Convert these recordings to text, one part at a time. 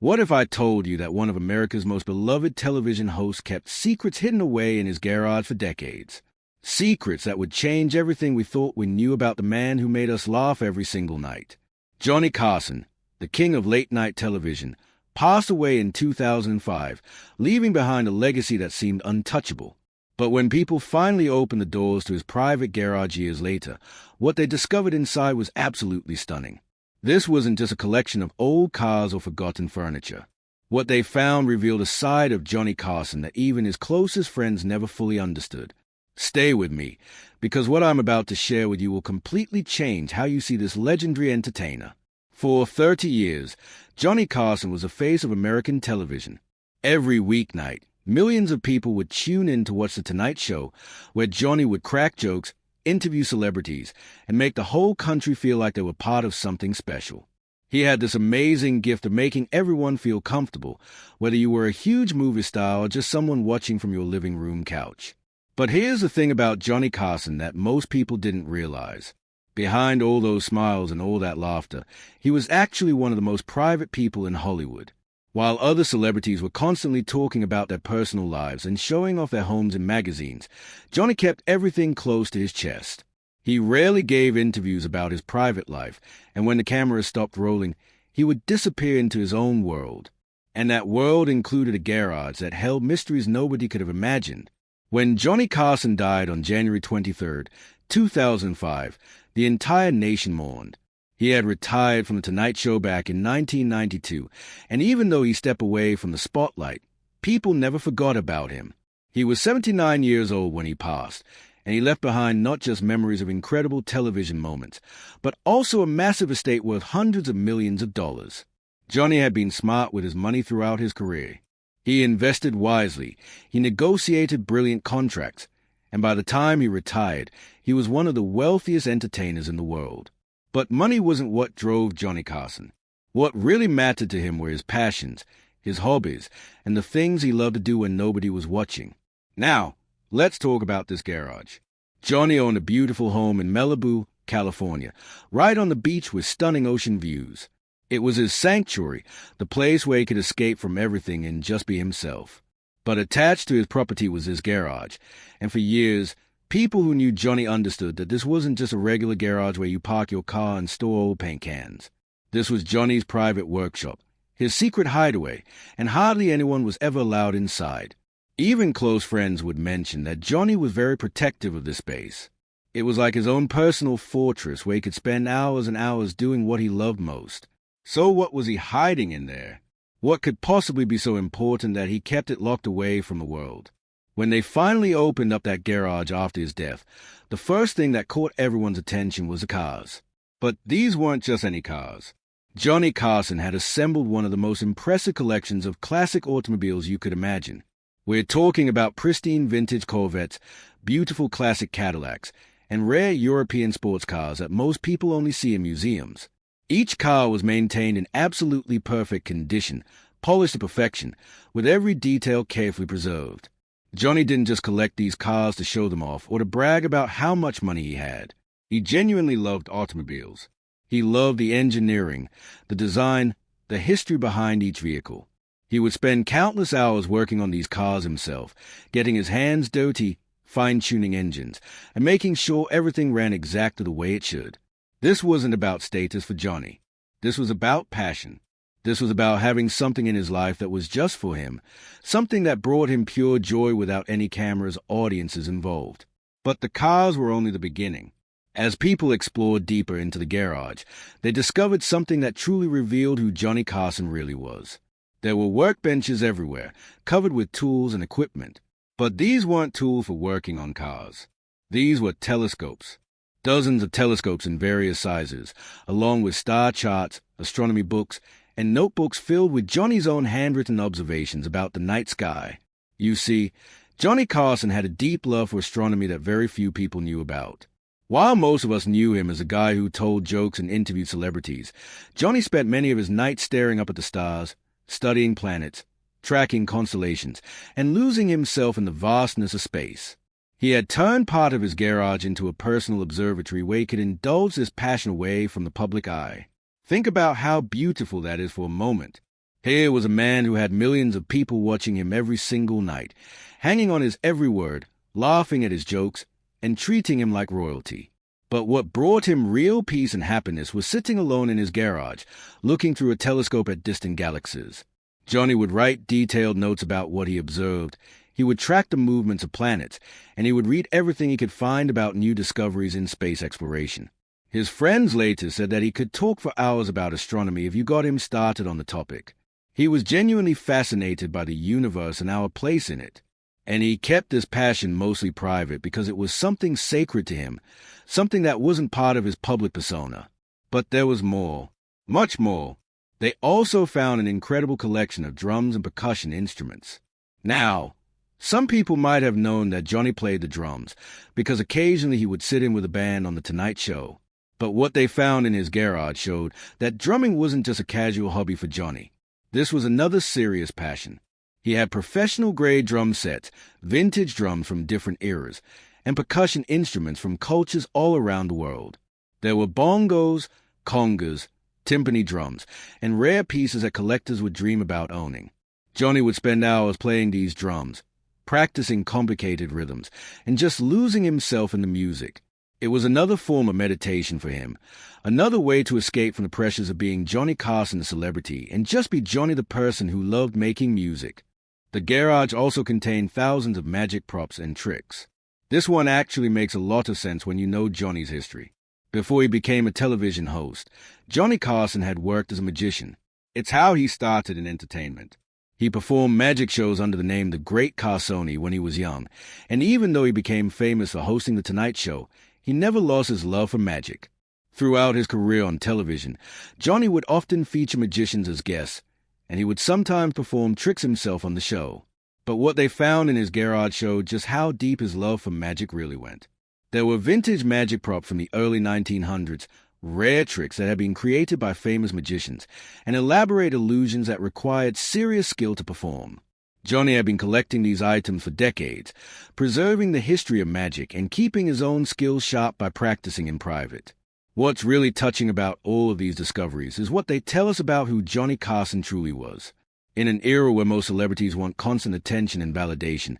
What if I told you that one of America's most beloved television hosts kept secrets hidden away in his garage for decades? Secrets that would change everything we thought we knew about the man who made us laugh every single night. Johnny Carson, the king of late-night television, passed away in 2005, leaving behind a legacy that seemed untouchable. But when people finally opened the doors to his private garage years later, what they discovered inside was absolutely stunning. This wasn't just a collection of old cars or forgotten furniture. What they found revealed a side of Johnny Carson that even his closest friends never fully understood. Stay with me, because what I'm about to share with you will completely change how you see this legendary entertainer. For 30 years, Johnny Carson was the face of American television. Every weeknight, millions of people would tune in to watch The Tonight Show, where Johnny would crack jokes, interview celebrities, and make the whole country feel like they were part of something special. He had this amazing gift of making everyone feel comfortable, whether you were a huge movie star or just someone watching from your living room couch. But here's the thing about Johnny Carson that most people didn't realize. Behind all those smiles and all that laughter, he was actually one of the most private people in Hollywood. While other celebrities were constantly talking about their personal lives and showing off their homes in magazines, Johnny kept everything close to his chest. He rarely gave interviews about his private life, and when the cameras stopped rolling, he would disappear into his own world. And that world included a garage that held mysteries nobody could have imagined. When Johnny Carson died on January 23, 2005, the entire nation mourned. He had retired from The Tonight Show back in 1992, and even though he stepped away from the spotlight, people never forgot about him. He was 79 years old when he passed, and he left behind not just memories of incredible television moments, but also a massive estate worth hundreds of millions of dollars. Johnny had been smart with his money throughout his career. He invested wisely, he negotiated brilliant contracts, and by the time he retired, he was one of the wealthiest entertainers in the world. But money wasn't what drove Johnny Carson. What really mattered to him were his passions, his hobbies, and the things he loved to do when nobody was watching. Now, let's talk about this garage. Johnny owned a beautiful home in Malibu, California, right on the beach with stunning ocean views. It was his sanctuary, the place where he could escape from everything and just be himself. But attached to his property was his garage, and for years, people who knew Johnny understood that this wasn't just a regular garage where you park your car and store old paint cans. This was Johnny's private workshop, his secret hideaway, and hardly anyone was ever allowed inside. Even close friends would mention that Johnny was very protective of this space. It was like his own personal fortress where he could spend hours and hours doing what he loved most. So what was he hiding in there? What could possibly be so important that he kept it locked away from the world? When they finally opened up that garage after his death, the first thing that caught everyone's attention was the cars. But these weren't just any cars. Johnny Carson had assembled one of the most impressive collections of classic automobiles you could imagine. We're talking about pristine vintage Corvettes, beautiful classic Cadillacs, and rare European sports cars that most people only see in museums. Each car was maintained in absolutely perfect condition, polished to perfection, with every detail carefully preserved. Johnny didn't just collect these cars to show them off or to brag about how much money he had. He genuinely loved automobiles. He loved the engineering, the design, the history behind each vehicle. He would spend countless hours working on these cars himself, getting his hands dirty, fine-tuning engines, and making sure everything ran exactly the way it should. This wasn't about status for Johnny. This was about passion. This was about having something in his life that was just for him, something that brought him pure joy without any cameras or audiences involved. But the cars were only the beginning. As people explored deeper into the garage, they discovered something that truly revealed who Johnny Carson really was. There were workbenches everywhere, covered with tools and equipment. But these weren't tools for working on cars. These were telescopes. Dozens of telescopes in various sizes, along with star charts, astronomy books, and notebooks filled with Johnny's own handwritten observations about the night sky. You see, Johnny Carson had a deep love for astronomy that very few people knew about. While most of us knew him as a guy who told jokes and interviewed celebrities, Johnny spent many of his nights staring up at the stars, studying planets, tracking constellations, and losing himself in the vastness of space. He had turned part of his garage into a personal observatory where he could indulge this passion away from the public eye. Think about how beautiful that is for a moment. Here was a man who had millions of people watching him every single night, hanging on his every word, laughing at his jokes, and treating him like royalty. But what brought him real peace and happiness was sitting alone in his garage, looking through a telescope at distant galaxies. Johnny would write detailed notes about what he observed. He would track the movements of planets, and he would read everything he could find about new discoveries in space exploration. His friends later said that he could talk for hours about astronomy if you got him started on the topic. He was genuinely fascinated by the universe and our place in it. And he kept this passion mostly private because it was something sacred to him, something that wasn't part of his public persona. But there was more, much more. They also found an incredible collection of drums and percussion instruments. Now, some people might have known that Johnny played the drums, because occasionally he would sit in with a band on The Tonight Show. But what they found in his garage showed that drumming wasn't just a casual hobby for Johnny. This was another serious passion. He had professional-grade drum sets, vintage drums from different eras, and percussion instruments from cultures all around the world. There were bongos, congas, timpani drums, and rare pieces that collectors would dream about owning. Johnny would spend hours playing these drums, practicing complicated rhythms, and just losing himself in the music. It was another form of meditation for him, another way to escape from the pressures of being Johnny Carson the celebrity and just be Johnny the person who loved making music. The garage also contained thousands of magic props and tricks. This one actually makes a lot of sense when you know Johnny's history. Before he became a television host, Johnny Carson had worked as a magician. It's how he started in entertainment. He performed magic shows under the name The Great Carsoni when he was young, and even though he became famous for hosting The Tonight Show, he never lost his love for magic. Throughout his career on television, Johnny would often feature magicians as guests, and he would sometimes perform tricks himself on the show. But what they found in his garage showed just how deep his love for magic really went. There were vintage magic props from the early 1900s, rare tricks that had been created by famous magicians, and elaborate illusions that required serious skill to perform. Johnny had been collecting these items for decades, preserving the history of magic and keeping his own skills sharp by practicing in private. What's really touching about all of these discoveries is what they tell us about who Johnny Carson truly was. In an era where most celebrities want constant attention and validation,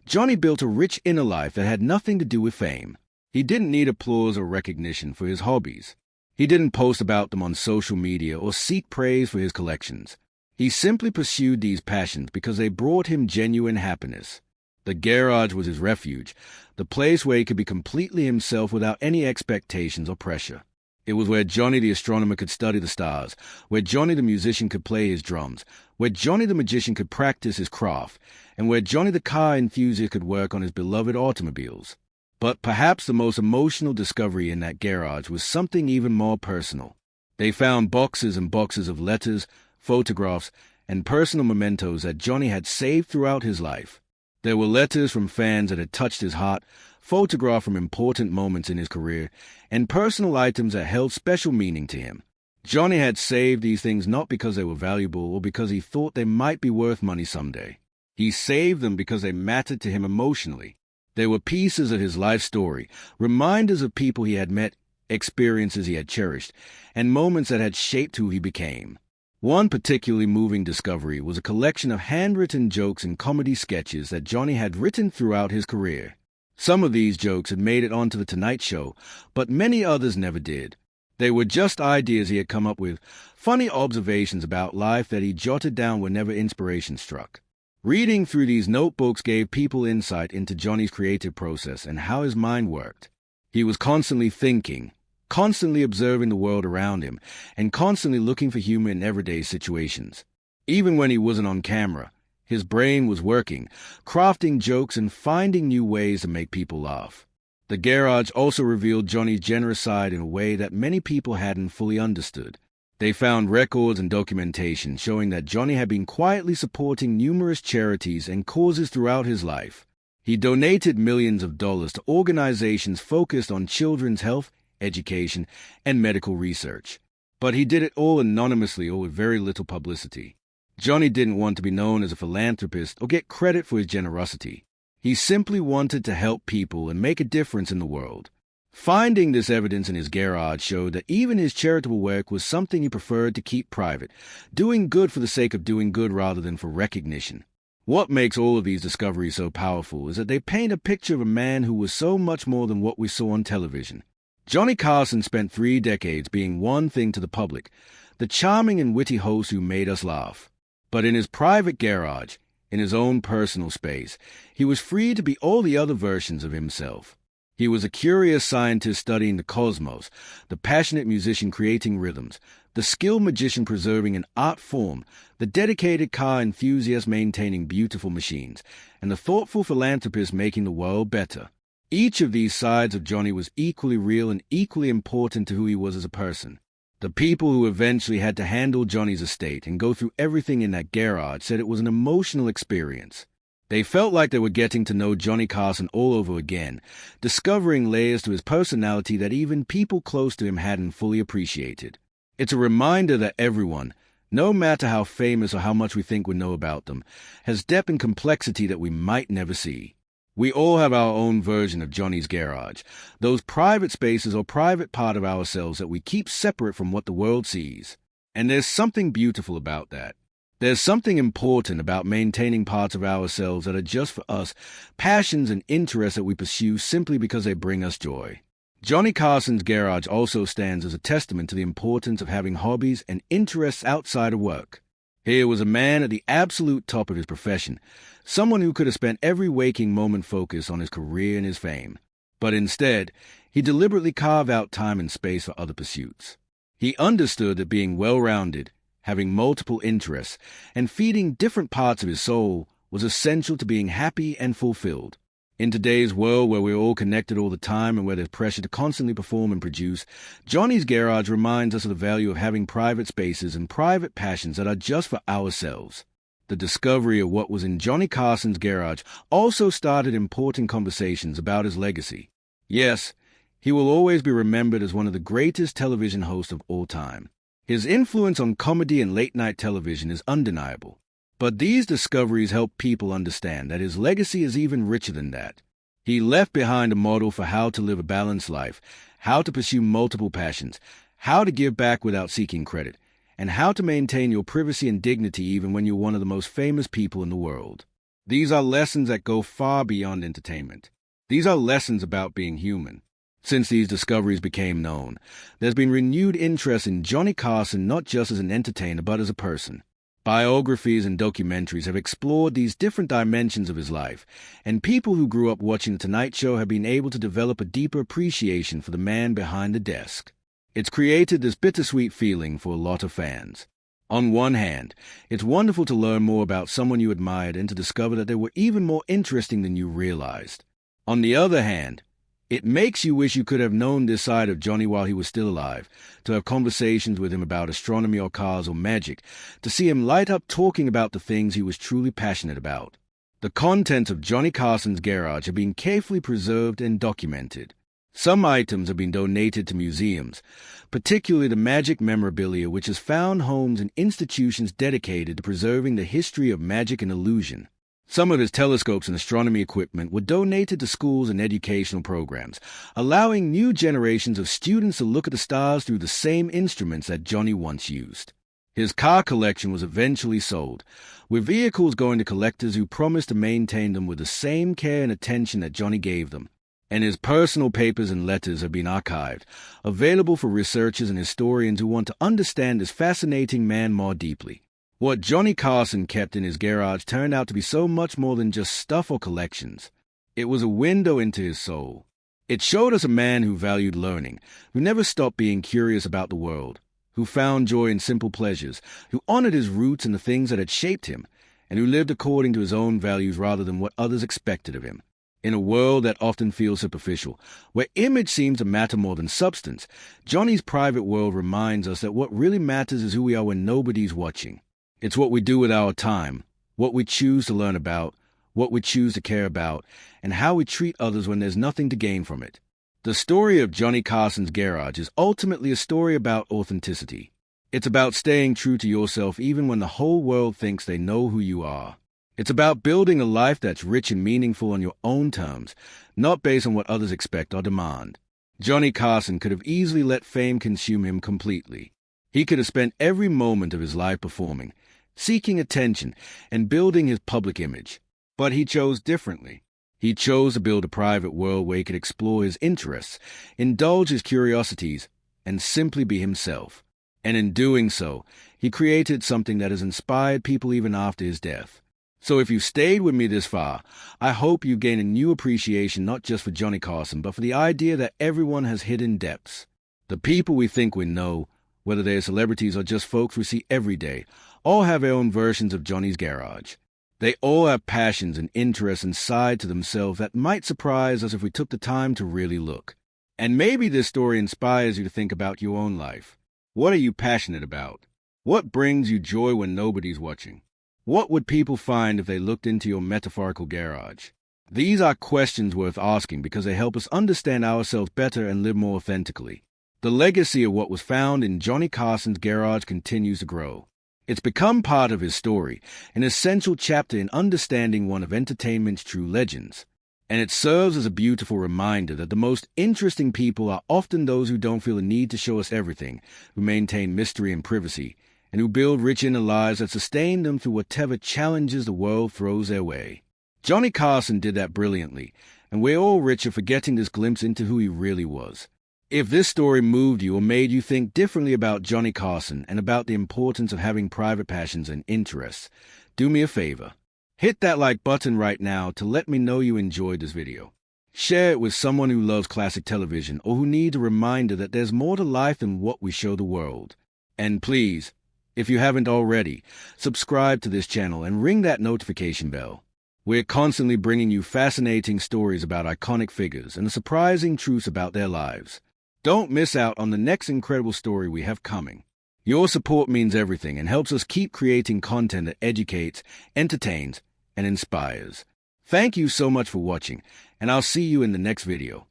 Johnny built a rich inner life that had nothing to do with fame. He didn't need applause or recognition for his hobbies. He didn't post about them on social media or seek praise for his collections. He simply pursued these passions because they brought him genuine happiness. The garage was his refuge, the place where he could be completely himself without any expectations or pressure. It was where Johnny the astronomer could study the stars, where Johnny the musician could play his drums, where Johnny the magician could practice his craft, and where Johnny the car enthusiast could work on his beloved automobiles. But perhaps the most emotional discovery in that garage was something even more personal. They found boxes and boxes of letters, photographs, and personal mementos that Johnny had saved throughout his life. There were letters from fans that had touched his heart, photographs from important moments in his career, and personal items that held special meaning to him. Johnny had saved these things not because they were valuable or because he thought they might be worth money someday. He saved them because they mattered to him emotionally. They were pieces of his life story, reminders of people he had met, experiences he had cherished, and moments that had shaped who he became. One particularly moving discovery was a collection of handwritten jokes and comedy sketches that Johnny had written throughout his career. Some of these jokes had made it onto The Tonight Show, but many others never did. They were just ideas he had come up with, funny observations about life that he jotted down whenever inspiration struck. Reading through these notebooks gave people insight into Johnny's creative process and how his mind worked. He was constantly thinking, constantly observing the world around him, and constantly looking for humor in everyday situations. Even when he wasn't on camera, his brain was working, crafting jokes and finding new ways to make people laugh. The garage also revealed Johnny's generous side in a way that many people hadn't fully understood. They found records and documentation showing that Johnny had been quietly supporting numerous charities and causes throughout his life. He donated millions of dollars to organizations focused on children's health, education, and medical research. But he did it all anonymously or with very little publicity. Johnny didn't want to be known as a philanthropist or get credit for his generosity. He simply wanted to help people and make a difference in the world. Finding this evidence in his garage showed that even his charitable work was something he preferred to keep private, doing good for the sake of doing good rather than for recognition. What makes all of these discoveries so powerful is that they paint a picture of a man who was so much more than what we saw on television. Johnny Carson spent 3 decades being one thing to the public, the charming and witty host who made us laugh. But in his private garage, in his own personal space, he was free to be all the other versions of himself. He was a curious scientist studying the cosmos, the passionate musician creating rhythms, the skilled magician preserving an art form, the dedicated car enthusiast maintaining beautiful machines, and the thoughtful philanthropist making the world better. Each of these sides of Johnny was equally real and equally important to who he was as a person. The people who eventually had to handle Johnny's estate and go through everything in that garage said it was an emotional experience. They felt like they were getting to know Johnny Carson all over again, discovering layers to his personality that even people close to him hadn't fully appreciated. It's a reminder that everyone, no matter how famous or how much we think we know about them, has depth and complexity that we might never see. We all have our own version of Johnny's garage, those private spaces or private part of ourselves that we keep separate from what the world sees. And there's something beautiful about that. There's something important about maintaining parts of ourselves that are just for us, passions and interests that we pursue simply because they bring us joy. Johnny Carson's garage also stands as a testament to the importance of having hobbies and interests outside of work. Here was a man at the absolute top of his profession, someone who could have spent every waking moment focused on his career and his fame. But instead, he deliberately carved out time and space for other pursuits. He understood that being well-rounded, having multiple interests, and feeding different parts of his soul was essential to being happy and fulfilled. In today's world where we're all connected all the time and where there's pressure to constantly perform and produce, Johnny's garage reminds us of the value of having private spaces and private passions that are just for ourselves. The discovery of what was in Johnny Carson's garage also started important conversations about his legacy. Yes, he will always be remembered as one of the greatest television hosts of all time. His influence on comedy and late-night television is undeniable, but these discoveries help people understand that his legacy is even richer than that. He left behind a model for how to live a balanced life, how to pursue multiple passions, how to give back without seeking credit, and how to maintain your privacy and dignity even when you're one of the most famous people in the world. These are lessons that go far beyond entertainment. These are lessons about being human. Since these discoveries became known, there's been renewed interest in Johnny Carson not just as an entertainer but as a person. Biographies and documentaries have explored these different dimensions of his life, and people who grew up watching The Tonight Show have been able to develop a deeper appreciation for the man behind the desk. It's created this bittersweet feeling for a lot of fans. On one hand, it's wonderful to learn more about someone you admired and to discover that they were even more interesting than you realized. On the other hand, it makes you wish you could have known this side of Johnny while he was still alive, to have conversations with him about astronomy or cars or magic, to see him light up talking about the things he was truly passionate about. The contents of Johnny Carson's garage have been carefully preserved and documented. Some items have been donated to museums, particularly the magic memorabilia which has found homes in institutions dedicated to preserving the history of magic and illusion. Some of his telescopes and astronomy equipment were donated to schools and educational programs, allowing new generations of students to look at the stars through the same instruments that Johnny once used. His car collection was eventually sold, with vehicles going to collectors who promised to maintain them with the same care and attention that Johnny gave them. And his personal papers and letters have been archived, available for researchers and historians who want to understand this fascinating man more deeply. What Johnny Carson kept in his garage turned out to be so much more than just stuff or collections. It was a window into his soul. It showed us a man who valued learning, who never stopped being curious about the world, who found joy in simple pleasures, who honored his roots and the things that had shaped him, and who lived according to his own values rather than what others expected of him. In a world that often feels superficial, where image seems to matter more than substance, Johnny's private world reminds us that what really matters is who we are when nobody's watching. It's what we do with our time, what we choose to learn about, what we choose to care about, and how we treat others when there's nothing to gain from it. The story of Johnny Carson's garage is ultimately a story about authenticity. It's about staying true to yourself even when the whole world thinks they know who you are. It's about building a life that's rich and meaningful on your own terms, not based on what others expect or demand. Johnny Carson could have easily let fame consume him completely. He could have spent every moment of his life performing, seeking attention, and building his public image. But he chose differently. He chose to build a private world where he could explore his interests, indulge his curiosities, and simply be himself. And in doing so, he created something that has inspired people even after his death. So if you've stayed with me this far, I hope you gain a new appreciation not just for Johnny Carson, but for the idea that everyone has hidden depths. The people we think we know, whether they're celebrities or just folks we see every day, all have their own versions of Johnny's garage. They all have passions and interests inside to themselves that might surprise us if we took the time to really look. And maybe this story inspires you to think about your own life. What are you passionate about? What brings you joy when nobody's watching? What would people find if they looked into your metaphorical garage? These are questions worth asking because they help us understand ourselves better and live more authentically. The legacy of what was found in Johnny Carson's garage continues to grow. It's become part of his story, an essential chapter in understanding one of entertainment's true legends. And it serves as a beautiful reminder that the most interesting people are often those who don't feel the need to show us everything, who maintain mystery and privacy, and who build rich inner lives that sustain them through whatever challenges the world throws their way. Johnny Carson did that brilliantly, and we're all richer for getting this glimpse into who he really was. If this story moved you or made you think differently about Johnny Carson and about the importance of having private passions and interests, do me a favor. Hit that like button right now to let me know you enjoyed this video. Share it with someone who loves classic television or who needs a reminder that there's more to life than what we show the world. And please, if you haven't already, subscribe to this channel and ring that notification bell. We're constantly bringing you fascinating stories about iconic figures and the surprising truths about their lives. Don't miss out on the next incredible story we have coming. Your support means everything and helps us keep creating content that educates, entertains, and inspires. Thank you so much for watching, and I'll see you in the next video.